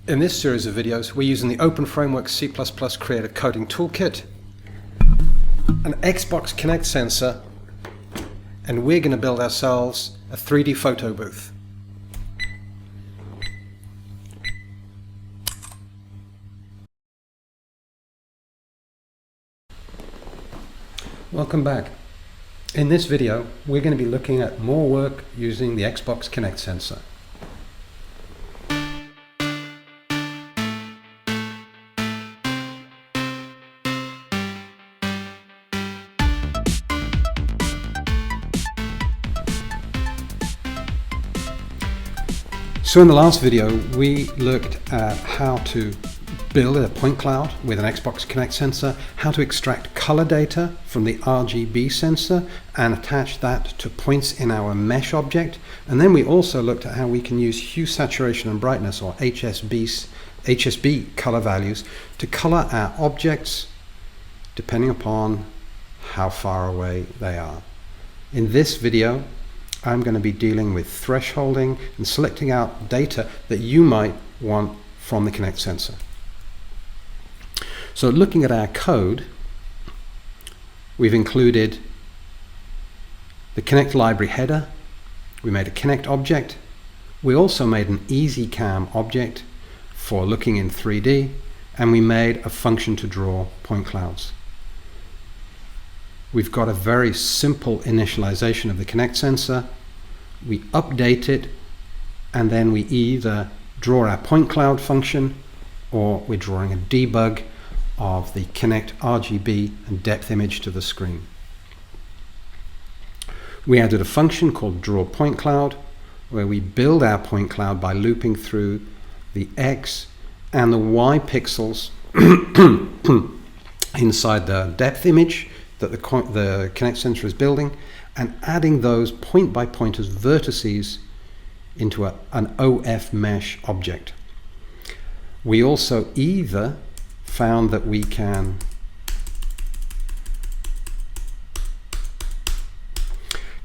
In this series of videos, we're using the openFrameworks C++ Creator Coding Toolkit, an XBox Kinect sensor, and we're going to build ourselves a 3D photo booth. Welcome back. In this video, we're going to be looking at more work using the XBox Kinect sensor. So in the last video, we looked at how to build a point cloud with an XBox Kinect sensor, how to extract color data from the RGB sensor and attach that to points in our mesh object. And then we also looked at how we can use hue, saturation and brightness, or HSB color values, to color our objects depending upon how far away they are. In this video, I'm going to be dealing with thresholding and selecting out data that you might want from the Kinect sensor. So looking at our code, we've included the Kinect library header. We made a Kinect object. We also made an EasyCam object for looking in 3D, and we made a function to draw point clouds. We've got a very simple initialization of the Kinect sensor. We update it, and then we either draw our point cloud function or we're drawing a debug of the Kinect RGB and depth image to the screen. We added a function called draw point cloud, where we build our point cloud by looping through the X and the Y pixels inside the depth image that the Kinect sensor is building, and adding those point by point as vertices into an OF mesh object. We also either found that we can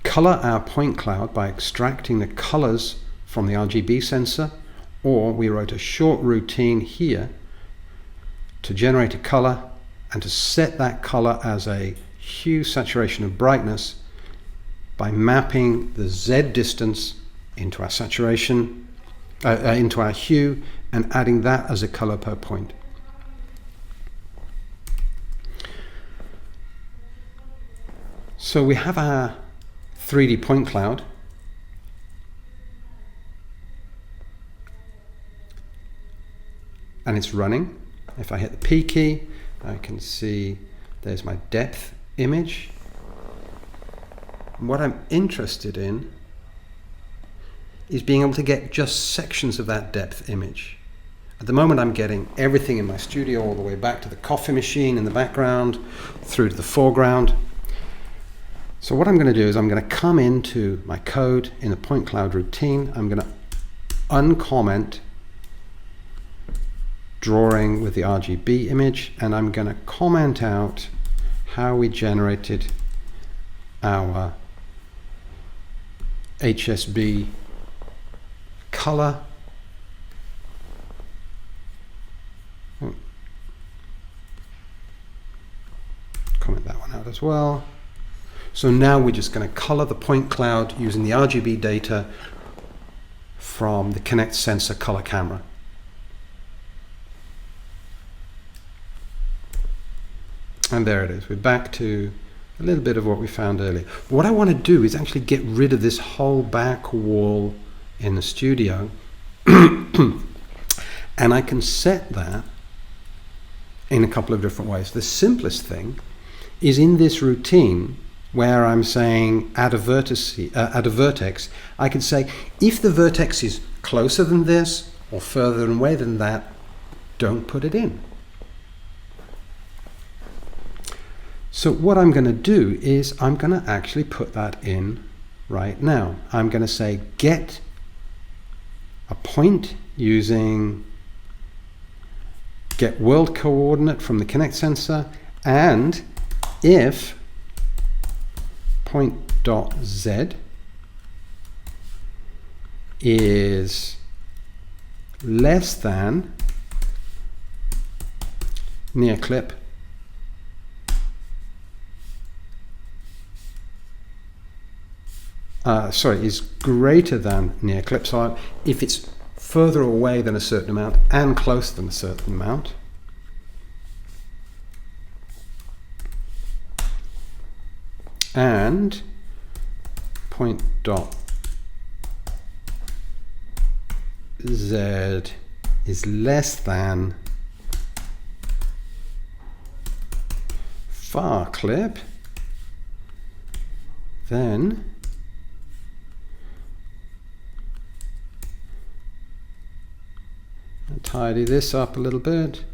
color our point cloud by extracting the colors from the RGB sensor, or we wrote a short routine here to generate a color and to set that color as a hue, saturation and brightness by mapping the Z distance into our saturation, into our hue, and adding that as a color per point. So we have our 3D point cloud, and it's running. If I hit the P key, I can see there's my depth image. What I'm interested in is being able to get just sections of that depth image. At the moment, I'm getting everything in my studio, all the way back to the coffee machine in the background, through to the foreground. So what I'm going to do is I'm going to come into my code in the point cloud routine. I'm going to uncomment drawing with the RGB image, and I'm going to comment out how we generated our HSB color. Comment that one out as well. So now we're just going to color the point cloud using the RGB data from the Kinect sensor color camera. And there it is. We're back to a little bit of what we found earlier. What I want to do is actually get rid of this whole back wall in the studio. And I can set that in a couple of different ways. The simplest thing is in this routine where I'm saying add a vertex, I can say if the vertex is closer than this or further away than that, don't put it in. So what I'm going to do is I'm going to actually put that in right now. I'm going to say get a point using get world coordinate from the Kinect sensor, and if point.z is less than near clip is greater than near clip. So if it's further away than a certain amount and closer than a certain amount, and point dot z is less than far clip, then I'll tidy this up a little bit.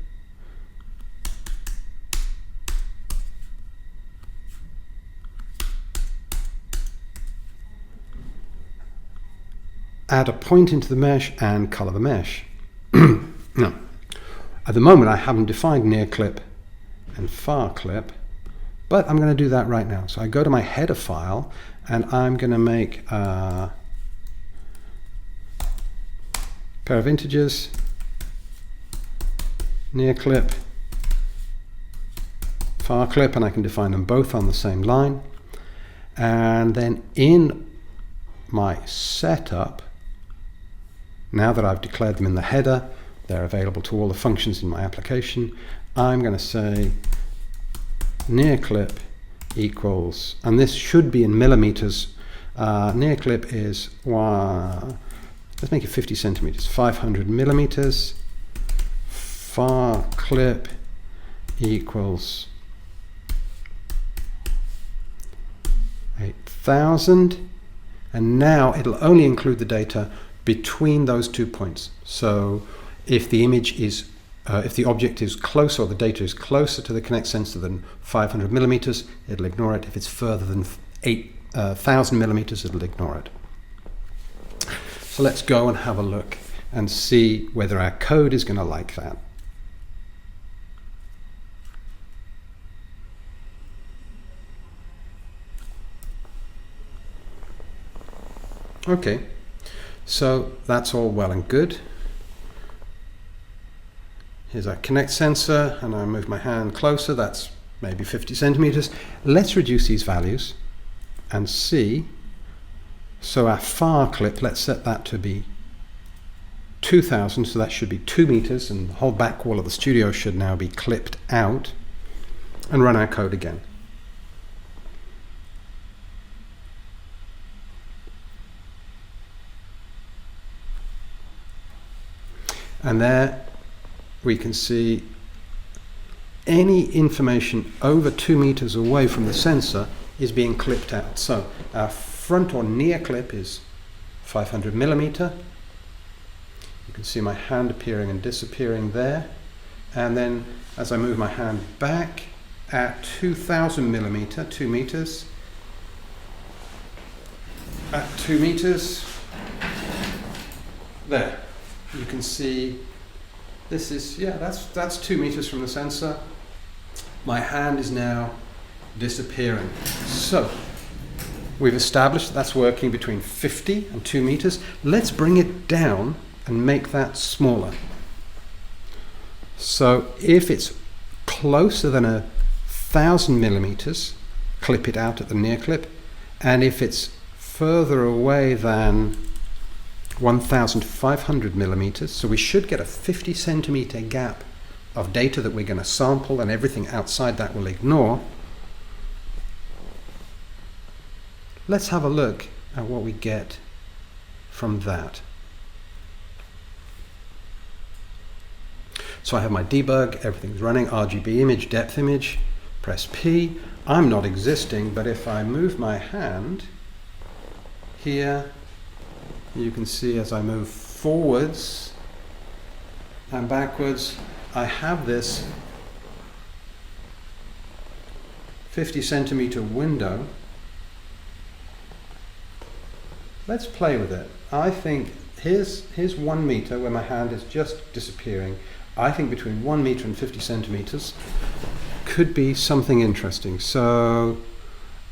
Add a point into the mesh and color the mesh. Now, at the moment I haven't defined near clip and far clip, but I'm going to do that right now. So I go to my header file and I'm going to make a pair of integers, near clip, far clip, and I can define them both on the same line. And then in my setup, now that I've declared them in the header, they're available to all the functions in my application, I'm going to say near clip equals, and this should be in millimeters, near clip is, let's make it 50 centimeters, 500 millimeters, far clip equals 8,000, and now it'll only include the data between those 2 points. So if the image is, if the object is closer, or the data is closer to the Kinect sensor than 500 millimeters, it'll ignore it. If it's further than 8,000 millimeters, it'll ignore it. So let's go and have a look and see whether our code is going to like that. Okay, so that's all well and good. Here's our Kinect sensor, and I move my hand closer, that's maybe 50 centimeters. Let's reduce these values and see. So our far clip, let's set that to be 2,000, so that should be 2 meters, and the whole back wall of the studio should now be clipped out, and run our code again. And there we can see any information over 2 meters away from the sensor is being clipped out. So our front or near clip is 500 millimeter. You can see my hand appearing and disappearing there. And then as I move my hand back at 2,000 millimeter, 2 meters, at 2 meters, there. You can see this is, that's 2 meters from the sensor. My hand is now disappearing. So we've established that that's working between 50 and 2 meters. Let's bring it down and make that smaller. So if it's closer than 1,000 millimeters, clip it out at the near clip. And if it's further away than 1,500 millimeters, so we should get a 50 centimeter gap of data that we're going to sample, and everything outside that will ignore. Let's have a look at what we get from that. So I have my debug, everything's running, RGB image, depth image, press P. I'm not existing, but if I move my hand here, you can see as I move forwards and backwards, I have this 50 centimeter window. Let's play with it. I think here's 1 meter where my hand is just disappearing. I think between 1 meter and 50 centimeters could be something interesting. So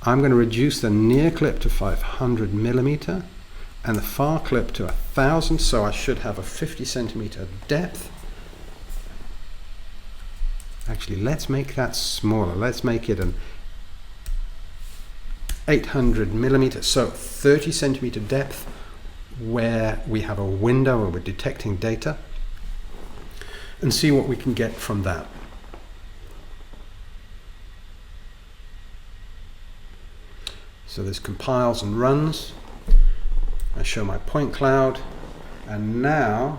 I'm going to reduce the near clip to 500 millimeter. and the far clip to 1000, so I should have a 50 centimeter depth. Actually, let's make that smaller. Let's make it an 800 millimeters, so 30 centimeter depth, where we have a window where we're detecting data, and see what we can get from that. So this compiles and runs. I show my point cloud, and now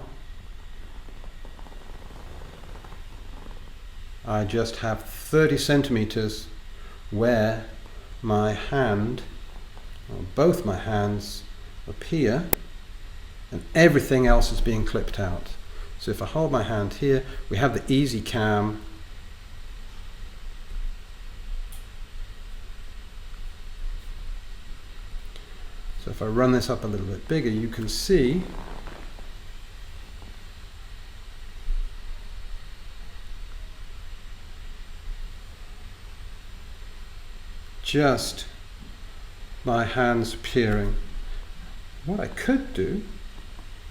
I just have 30 centimeters where my hand, or both my hands, appear, and everything else is being clipped out. So if I hold my hand here, we have the easy cam. So if I run this up a little bit bigger, you can see just my hands appearing. What I could do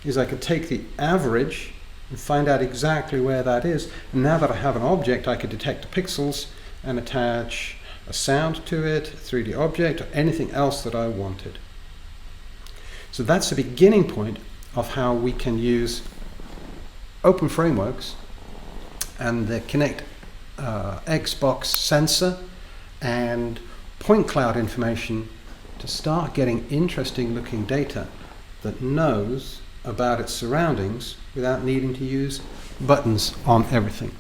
is I could take the average and find out exactly where that is. And now that I have an object, I could detect the pixels and attach a sound to it, a 3D object, or anything else that I wanted. So that's the beginning point of how we can use openFrameworks and the Kinect XBox sensor and point cloud information to start getting interesting looking data that knows about its surroundings without needing to use buttons on everything.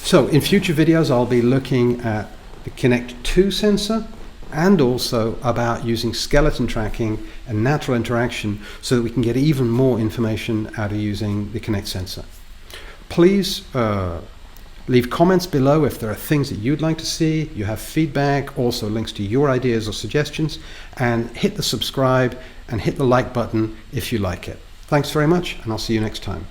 So in future videos, I'll be looking at the Kinect 2 sensor and also about using skeleton tracking and natural interaction so that we can get even more information out of using the Kinect sensor. Please leave comments below if there are things that you'd like to see, you have feedback, also links to your ideas or suggestions, and hit the subscribe and hit the like button if you like it. Thanks very much, and I'll see you next time.